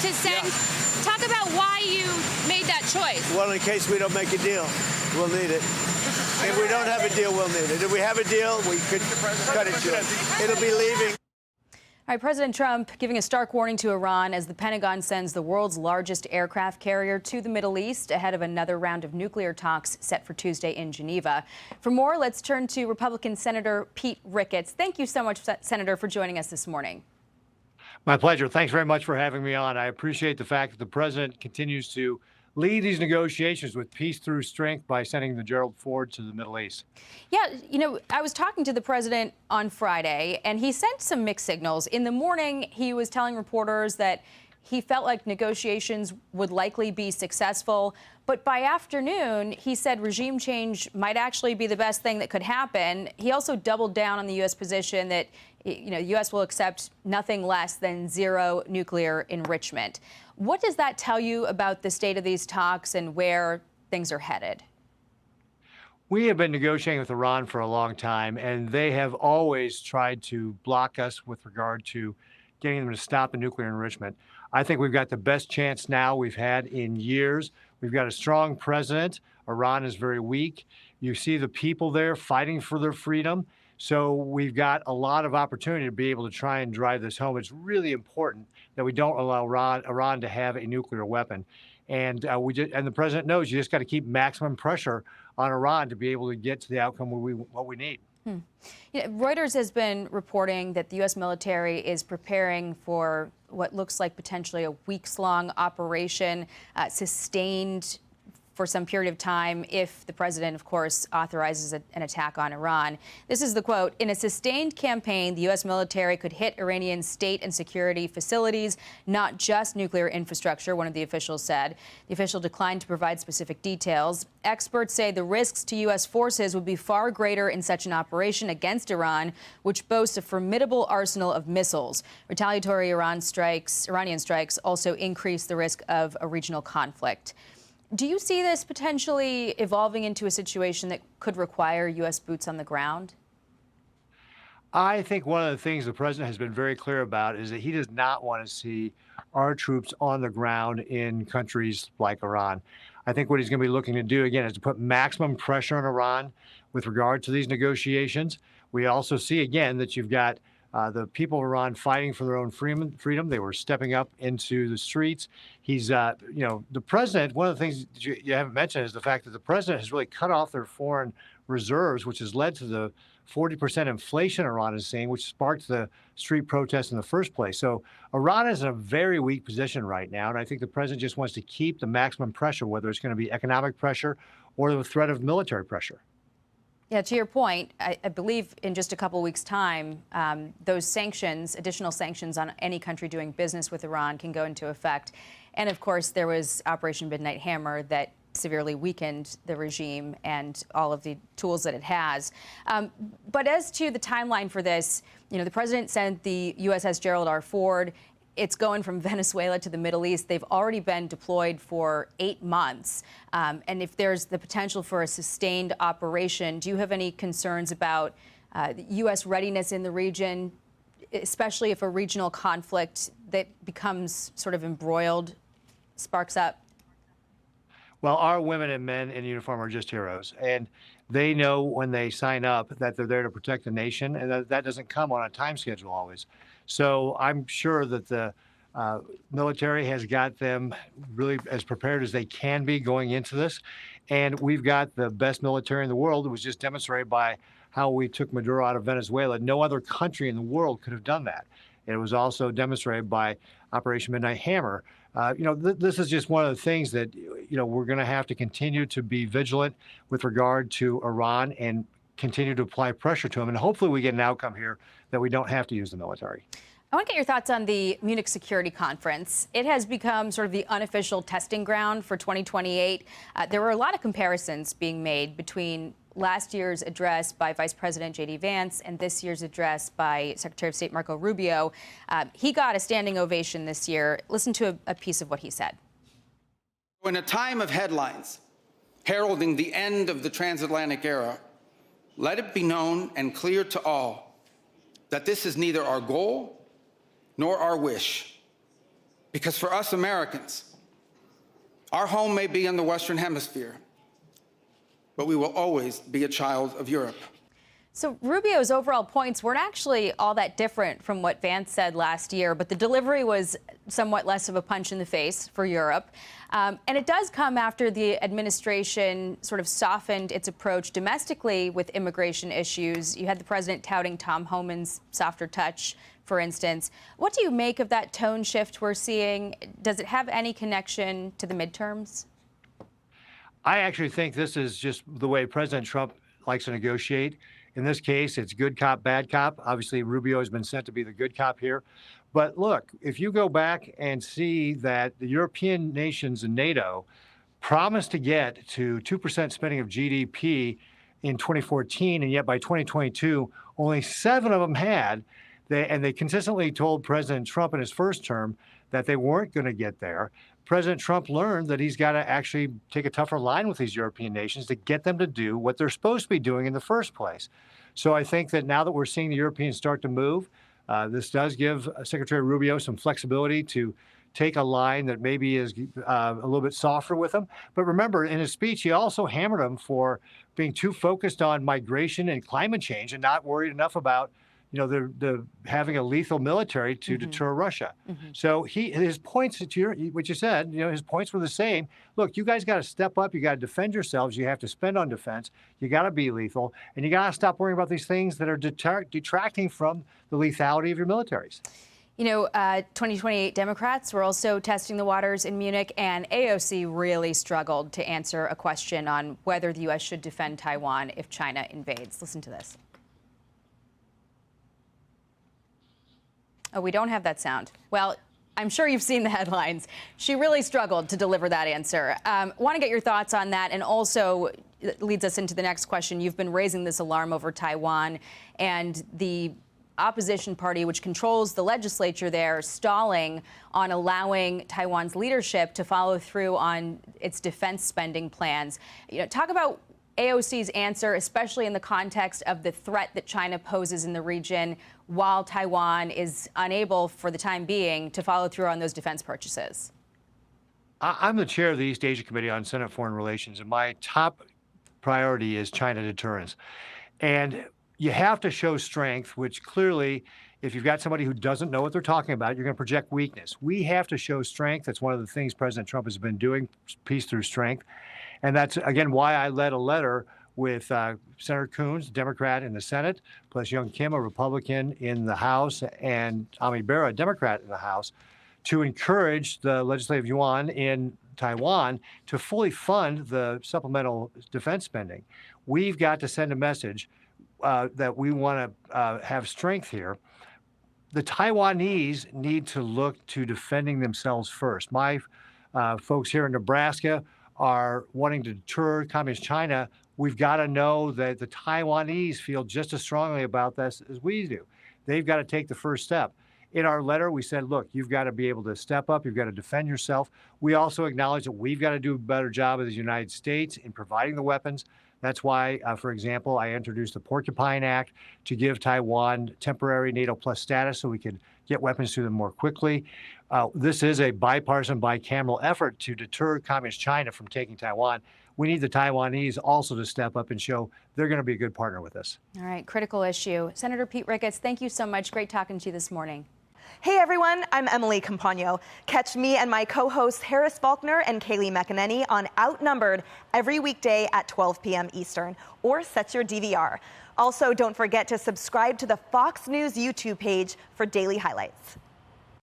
to send. Talk about why you made that choice. Well, in case we don't make a deal, we'll need it. If we don't have a deal, we'll need it. If we have a deal, we could cut it short. It'll be leaving. All right, President Trump giving a stark warning to Iran as the Pentagon sends the world's largest aircraft carrier to the Middle East ahead of another round of nuclear talks set for Tuesday in Geneva. For more, let's turn to Republican Senator Pete Ricketts. Thank you so much, Senator, for joining us this morning. My pleasure. Thanks very much for having me on. I appreciate the fact that the president continues to lead these negotiations with peace through strength by sending the Gerald Ford to the Middle East. Yeah, you know, I was talking to the president on Friday, and he sent some mixed signals. In the morning, he was telling reporters that he felt like negotiations would likely be successful. But by afternoon, he said regime change might actually be the best thing that could happen. He also doubled down on the U.S. position that, you know, the U.S. will accept nothing less than zero nuclear enrichment. What does that tell you about the state of these talks and where things are headed? We have been negotiating with Iran for a long time, and they have always tried to block us with regard to getting them to stop the nuclear enrichment. I think we've got the best chance now we've had in years. We've got a strong president. Iran is very weak. You see the people there fighting for their freedom. So we've got a lot of opportunity to be able to try and drive this home. It's really important that we don't allow Iran to have a nuclear weapon. And the president knows you just got to keep maximum pressure on Iran to be able to get to the outcome what we need. You know, Reuters has been reporting that the U.S. military is preparing for what looks like potentially a weeks-long operation, sustained for some period of time if the president, of course, authorizes an attack on Iran. This is the quote: "In a sustained campaign, the U.S. military could hit Iranian state and security facilities, not just nuclear infrastructure," one of the officials said. The official declined to provide specific details. Experts say the risks to U.S. forces would be far greater in such an operation against Iran, which boasts a formidable arsenal of missiles. Retaliatory Iranian strikes also increase the risk of a regional conflict. Do you see this potentially evolving into a situation that could require U.S. boots on the ground? I think one of the things the president has been very clear about is that he does not want to see our troops on the ground in countries like Iran. I think what he's going to be looking to do, again, is to put maximum pressure on Iran with regard to these negotiations. We also see, again, that you've got the people of Iran fighting for their own freedom. They were stepping up into the streets. He's, you know, the president, one of the things you haven't mentioned is the fact that the president has really cut off their foreign reserves, which has led to the 40% inflation Iran is seeing, which sparked the street protests in the first place. So Iran is in a very weak position right now, and I think the president just wants to keep the maximum pressure, whether it's going to be economic pressure or the threat of military pressure. Yeah, to your point, I believe in just a couple of weeks' time, those sanctions, additional sanctions on any country doing business with Iran can go into effect. And of course, there was Operation Midnight Hammer that severely weakened the regime and all of the tools that it has. But as to the timeline for this, you know, the president sent the USS Gerald R. Ford. It's going from Venezuela to the Middle East. They've already been deployed for 8 months. And if there's the potential for a sustained operation, do you have any concerns about U.S. readiness in the region, especially if a regional conflict that becomes sort of embroiled sparks up? Well, our women and men in uniform are just heroes. And they know when they sign up that they're there to protect the nation, and that doesn't come on a time schedule always. So I'm sure that the military has got them really as prepared as they can be going into this. And we've got the best military in the world. It was just demonstrated by how we took Maduro out of Venezuela. No other country in the world could have done that. It was also demonstrated by Operation Midnight Hammer. You know, this is just one of the things that, you know, we're going to have to continue to be vigilant with regard to Iran and continue to apply pressure to them. And hopefully we get an outcome here that we don't have to use the military. I want to get your thoughts on the Munich Security Conference. It has become sort of the unofficial testing ground for 2028. There were a lot of comparisons being made between last year's address by Vice President J.D. Vance and this year's address by Secretary of State Marco Rubio. He got a standing ovation this year. Listen to a piece of what he said. In a time of headlines heralding the end of the transatlantic era, let it be known and clear to all that this is neither our goal nor our wish. Because for us Americans, our home may be in the Western Hemisphere, but we will always be a child of Europe. So Rubio's overall points weren't actually all that different from what Vance said last year, but the delivery was somewhat less of a punch in the face for Europe. And it does come after the administration sort of softened its approach domestically with immigration issues. You had the president touting Tom Homan's softer touch, for instance. What do you make of that tone shift we're seeing? Does it have any connection to the midterms? I actually think this is just the way President Trump likes to negotiate. In this case, it's good cop, bad cop. Obviously, Rubio has been sent to be the good cop here. But look, if you go back and see that the European nations and NATO promised to get to 2% spending of GDP in 2014, and yet by 2022, only 7 of them had. They consistently told President Trump in his first term that they weren't going to get there. President Trump learned that he's got to actually take a tougher line with these European nations to get them to do what they're supposed to be doing in the first place. So I think that now that we're seeing the Europeans start to move, this does give Secretary Rubio some flexibility to take a line that maybe is a little bit softer with them. But remember, in his speech, he also hammered him for being too focused on migration and climate change and not worried enough about the having a lethal military to deter Russia. So his points, what you said, his points were the same. Look, you guys got to step up. You got to defend yourselves. You have to spend on defense. You got to be lethal. And you got to stop worrying about these things that are detracting from the lethality of your militaries. 2028 Democrats were also testing the waters in Munich, and AOC really struggled to answer a question on whether the U.S. should defend Taiwan if China invades. Listen to this. Oh, we don't have that sound. Well, I'm sure you've seen the headlines. She really struggled to deliver that answer. Want to get your thoughts on that, and also it leads us into the next question. You've been raising this alarm over Taiwan, and the opposition party, which controls the legislature there, stalling on allowing Taiwan's leadership to follow through on its defense spending plans. Talk about AOC's answer, especially in the context of the threat that China poses in the region, while Taiwan is unable, for the time being, to follow through on those defense purchases. I'm the chair of the East Asia Committee on Senate Foreign Relations, and my top priority is China deterrence. And you have to show strength, which clearly, if you've got somebody who doesn't know what they're talking about, you're going to project weakness. We have to show strength. That's one of the things President Trump has been doing, peace through strength. And that's, again, why I led a letter with Senator Coons, a Democrat in the Senate, plus Young Kim, a Republican in the House, and Ami Bera, a Democrat in the House, to encourage the legislative yuan in Taiwan to fully fund the supplemental defense spending. We've got to send a message that we want to have strength here. The Taiwanese need to look to defending themselves first. My folks here in Nebraska are wanting to deter Communist China. We've got to know that the Taiwanese feel just as strongly about this as we do. They've got to take the first step. In our letter, we said, look, you've got to be able to step up. You've got to defend yourself. We also acknowledge that we've got to do a better job as the United States in providing the weapons. That's why, for example, I introduced the Porcupine Act to give Taiwan temporary NATO plus status so we could get weapons to them more quickly. This is a bipartisan, bicameral effort to deter Communist China from taking Taiwan. We need the Taiwanese also to step up and show they're going to be a good partner with us. All right, critical issue. Senator Pete Ricketts, thank you so much. Great talking to you this morning. Hey everyone, I'm Emily Campagno. Catch me and my co-hosts Harris Faulkner and Kaylee McEnany on Outnumbered every weekday at 12 p.m. Eastern, or set your DVR. Also, don't forget to subscribe to the Fox News YouTube page for daily highlights.